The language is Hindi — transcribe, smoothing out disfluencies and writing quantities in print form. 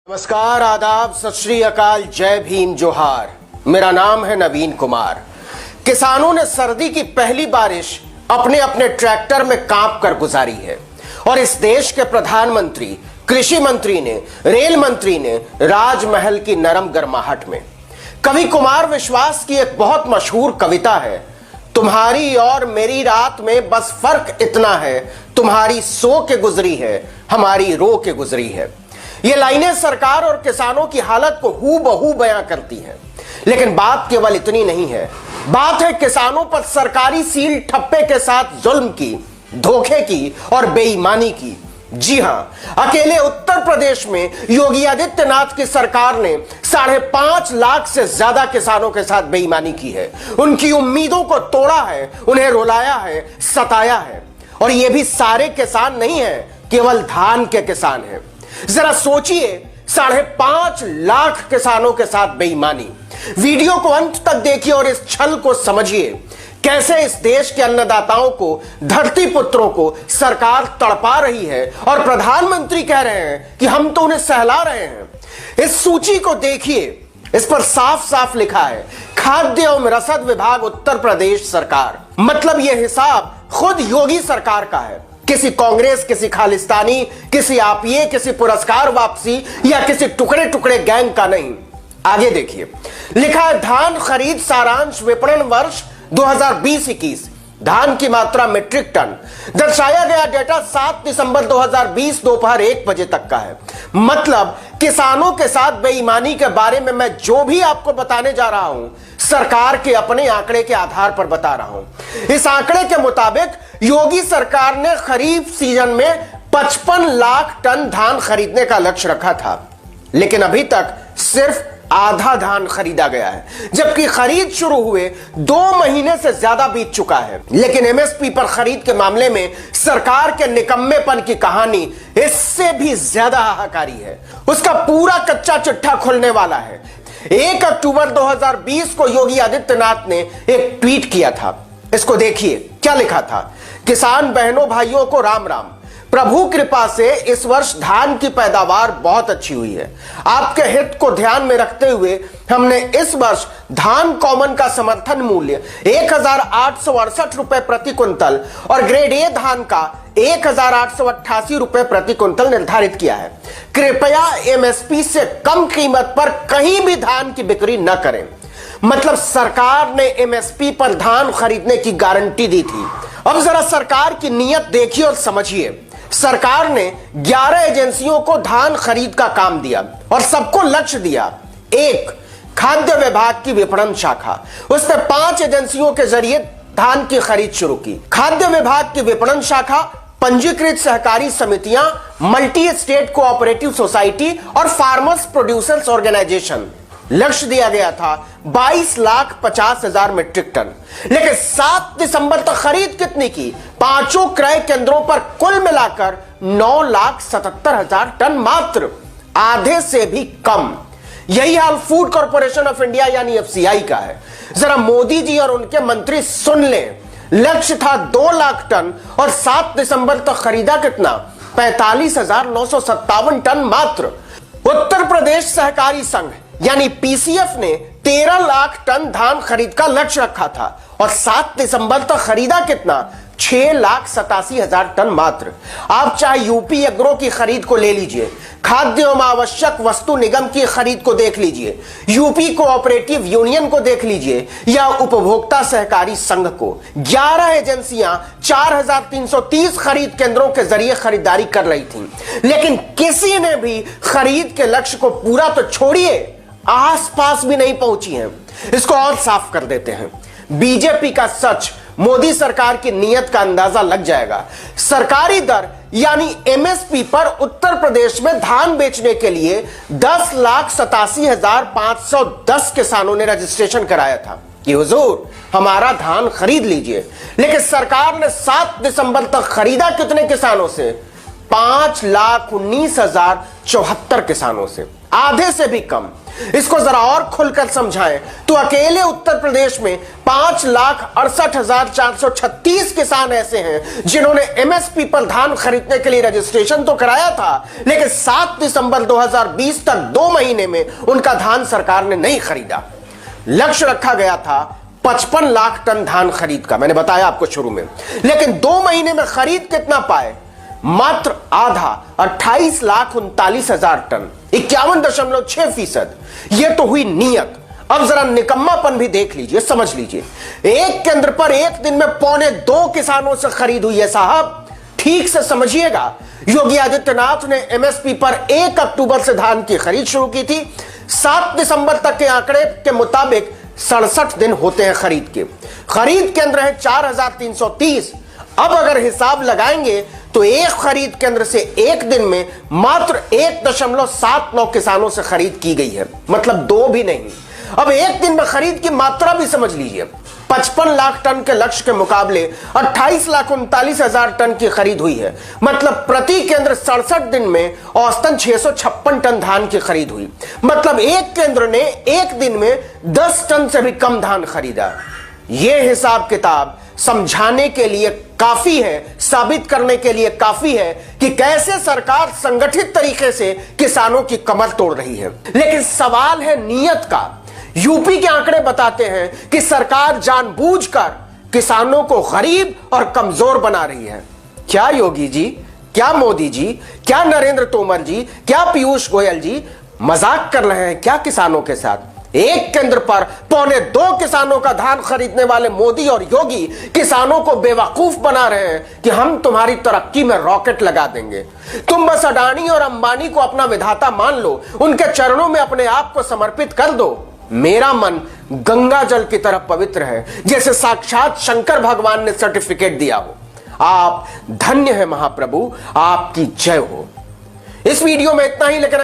नमस्कार, आदाब, सत श्री अकाल, जय भीम, जोहार। मेरा नाम है नवीन कुमार। किसानों ने सर्दी की पहली बारिश अपने अपने ट्रैक्टर में कांप कर गुजारी है और इस देश के प्रधानमंत्री, कृषि मंत्री ने, रेल मंत्री ने राजमहल की नरम गर्माहट में। कवि कुमार विश्वास की एक बहुत मशहूर कविता है, तुम्हारी और मेरी रात में बस फर्क इतना है, तुम्हारी सो के गुजरी है, हमारी रो के गुजरी है। ये लाइनें सरकार और किसानों की हालत को हूबहू बयां करती हैं। लेकिन बात केवल इतनी नहीं है, बात है किसानों पर सरकारी सील ठप्पे के साथ जुल्म की, धोखे की और बेईमानी की। जी हां, अकेले उत्तर प्रदेश में योगी आदित्यनाथ की सरकार ने 5.5 लाख से ज्यादा किसानों के साथ बेईमानी की है। उनकी उम्मीदों को तोड़ा है, उन्हें रुलाया है, सताया है। और ये भी सारे किसान नहीं है, केवल धान के किसान हैं। जरा सोचिए, 5.5 लाख किसानों के साथ बेईमानी। वीडियो को अंत तक देखिए और इस छल को समझिए, कैसे इस देश के अन्नदाताओं को, धरती पुत्रों को सरकार तड़पा रही है और प्रधानमंत्री कह रहे हैं कि हम तो उन्हें सहला रहे हैं। इस सूची को देखिए, इस पर साफ साफ लिखा है खाद्य एवं रसद विभाग उत्तर प्रदेश सरकार। मतलब यह हिसाब खुद योगी सरकार का है, किसी कांग्रेस, किसी खालिस्तानी, किसी आपिए, किसी पुरस्कार वापसी या किसी टुकड़े टुकड़े गैंग का नहीं। आगे देखिए, लिखा है धान खरीद सारांश विपणन वर्ष 2020-21, धान की मात्रा मीट्रिक टन। दर्शाया गया डेटा 7 दिसंबर 2020 दोपहर 1 बजे तक का है। मतलब किसानों के साथ बेईमानी के बारे में मैं जो भी आपको बताने जा रहा हूं, सरकार के अपने आंकड़े के आधार पर बता रहा हूं। इस आंकड़े के मुताबिक योगी सरकार ने खरीफ सीजन में 55 लाख टन धान खरीदने का लक्ष्य रखा था, लेकिन अभी तक सिर्फ आधा धान खरीदा गया है, जबकि खरीद शुरू हुए 2 महीने से ज्यादा बीत चुका है। लेकिन एमएसपी पर खरीद के मामले में सरकार के निकम्मेपन की कहानी इससे भी ज्यादा हाहाकारी है। उसका पूरा कच्चा चिट्ठा खुलने वाला है। 1 अक्टूबर 2020 को योगी आदित्यनाथ ने एक ट्वीट किया था। इसको देखिए, क्या लिखा था। किसान बहनों भाइयों को राम राम। प्रभु कृपा से इस वर्ष धान की पैदावार बहुत अच्छी हुई है। आपके हित को ध्यान में रखते हुए हमने इस वर्ष धान कॉमन का समर्थन मूल्य 1868 रुपए प्रति क्विंटल और ग्रेड ए धान का 1888 रुपए प्रति क्विंटल निर्धारित किया है। कृपया एमएसपी से कम कीमत पर कहीं भी धान की बिक्री न करें। मतलब सरकार ने एमएसपी पर धान खरीदने की गारंटी दी थी। अब जरा सरकार की नीयत देखिए और समझिए। सरकार ने 11 एजेंसियों को धान खरीद का काम दिया और सबको लक्ष्य दिया। 1, खाद्य विभाग की विपणन शाखा, उसने 5 एजेंसियों के जरिए धान की खरीद शुरू की। खाद्य विभाग की विपणन शाखा, पंजीकृत सहकारी समितियां, मल्टी स्टेट कोऑपरेटिव सोसाइटी और फार्मर्स प्रोड्यूसर्स ऑर्गेनाइजेशन। लक्ष्य दिया गया था 22,50,000 मीट्रिक टन। लेकिन 7 दिसंबर तक खरीद कितनी की? 5 क्रय केंद्रों पर कुल मिलाकर 9,77,000 टन मात्र, आधे से भी कम। यही हाल फूड कॉर्पोरेशन ऑफ इंडिया यानी एफसीआई का है। जरा मोदी जी और उनके मंत्री सुन लें, लक्ष्य था 2 लाख टन और 7 दिसंबर तक खरीदा कितना? 45,957 टन मात्र। उत्तर प्रदेश सहकारी संघ यानी पीसीएफ ने 13 लाख टन धान खरीद का लक्ष्य रखा था और 7 दिसंबर तक खरीदा कितना? 6,87,000 टन मात्र। आप चाहे यूपी एग्रो की खरीद को ले लीजिए, खाद्य एवं आवश्यक वस्तु निगम की खरीद को देख लीजिए, यूपी कोऑपरेटिव यूनियन को देख लीजिए या उपभोक्ता सहकारी संघ को। 11 एजेंसियां 4,330 खरीद केंद्रों के जरिए खरीदारी कर रही थी, लेकिन किसी ने भी खरीद के लक्ष्य को पूरा तो छोड़िए, आसपास भी नहीं पहुंची हैं। इसको और साफ कर देते हैं। बीजेपी का सच, मोदी सरकार की नीयत का अंदाजा लग जाएगा। सरकारी दर यानी एमएसपी पर उत्तर प्रदेश में धान बेचने के लिए 10,87,510 किसानों ने रजिस्ट्रेशन कराया था कि हुजूर हमारा धान खरीद लीजिए। लेकिन सरकार ने 7 दिसंबर तक खरीदा कितने किसानों से? 5,19,074 किसानों से, आधे से भी कम। इसको जरा और खुलकर समझाएं तो अकेले उत्तर प्रदेश में 5,68,436 किसान ऐसे हैं जिन्होंने एमएसपी पर धान खरीदने के लिए रजिस्ट्रेशन तो कराया था, लेकिन 7 दिसंबर 2020 तक 2 महीने में उनका धान सरकार ने नहीं खरीदा। लक्ष्य रखा गया था 55 लाख टन धान खरीद का, मैंने बताया आपको शुरू में, लेकिन 2 महीने में खरीद कितना पाए? मात्र आधा, 28,39,000 टन, 51.6%। यह तो हुई नियत। अब जरा निकम्मापन भी देख लीजिए, समझ लीजिए। एक केंद्र पर एक दिन में 1.25 किसानों से खरीद हुई है साहब। ठीक से समझिएगा, योगी आदित्यनाथ ने एमएसपी पर 1 अक्टूबर से धान की खरीद शुरू की थी। 7 दिसंबर तक के आंकड़े के मुताबिक 67 दिन होते हैं खरीद के। खरीद केंद्र है 4,330। अब अगर हिसाब लगाएंगे तो एक खरीद केंद्र से एक दिन में मात्र 1.79 किसानों से खरीद की गई है, मतलब 2 भी नहीं। अब एक दिन में खरीद की मात्रा भी समझ लीजिए। 55 लाख टन के लक्ष्य के मुकाबले 28,39,000 टन की खरीद हुई है, मतलब प्रति केंद्र 67 दिन में औसतन 656 टन धान की खरीद हुई। मतलब एक केंद्र ने एक दिन में 10 टन से भी कम धान खरीदा। यह हिसाब किताब समझाने के लिए काफी है, साबित करने के लिए काफी है कि कैसे सरकार संगठित तरीके से किसानों की कमर तोड़ रही है। लेकिन सवाल है नीयत का। यूपी के आंकड़े बताते हैं कि सरकार जानबूझकर किसानों को गरीब और कमजोर बना रही है। क्या योगी जी, क्या मोदी जी, क्या नरेंद्र तोमर जी, क्या पीयूष गोयल जी मजाक कर रहे हैं क्या किसानों के साथ? एक केंद्र पर 1.25 किसानों का धान खरीदने वाले मोदी और योगी किसानों को बेवकूफ बना रहे हैं कि हम तुम्हारी तरक्की में रॉकेट लगा देंगे। तुम बस अडानी और अंबानी को अपना विधाता मान लो, उनके चरणों में अपने आप को समर्पित कर दो। मेरा मन गंगा जल की तरह पवित्र है, जैसे साक्षात शंकर भगवान ने सर्टिफिकेट दिया हो। आप धन्य है महाप्रभु, आपकी जय हो। इस वीडियो में इतना ही, लेकिन